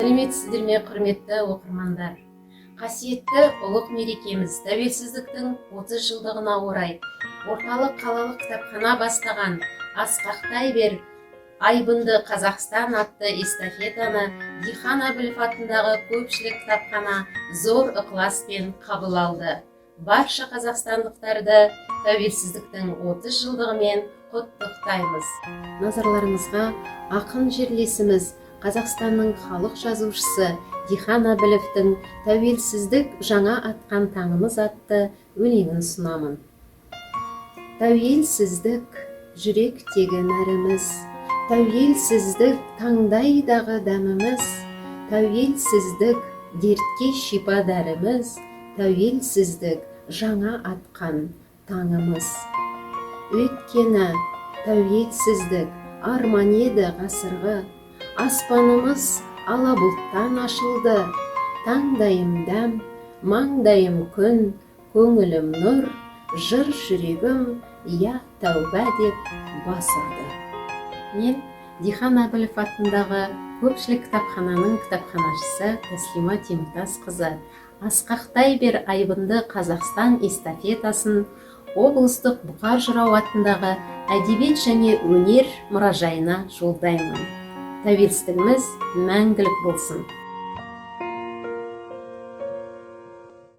Сәлеметсіздер ме, құрметті оқырмандар? Қасиетті ұлық мерекеміз тәуелсіздіктің 30 жылдығына орай орталық қалалық кітапхана бастаған «Асқақтай бер, айбынды Қазақстан» атты эстафетаны Дихан Әбілов атындағы көпшілік кітапхана зор ықыласпен қабыл алды. Барша қазақстандықтарды тәуелсіздіктің 30 жылдығымен құттықтаймыз. Назарларыңызға ақын жерлесіміз, Қазақстанның халық жазушысы Дихан Әбіловтың «Тәуелсіздік жаңа атқан таңымыз» атты өлеңін ұсынамын. Тәуелсіздік жүректегі нәріміз, тәуелсіздік таңдайдағы дәміміз, тәуелсіздік дертке шипа дәріміз, тәуелсіздік жаңа атқан таңымыз. Өйткені тәуелсіздік арман еді ғасырғы, аспанымыз ала бұлттан ашылды, таңдайым дәм, маңдайым күн, көңілім нұр, жыр жүрегім, я тәуба деп бас ұрды. Мен Дихан Әбілов атындағы көпшілік кітапхананың кітапханашысы Тәслима Теміртасқызы «Асқақтай бер, айбынды Қазақстан» эстафетасын облыстық Бұқар Жырау атындағы әдебиет және өнер мұражайына жолдаймын. Тәуелсіздігіміз мәңгілік болсын.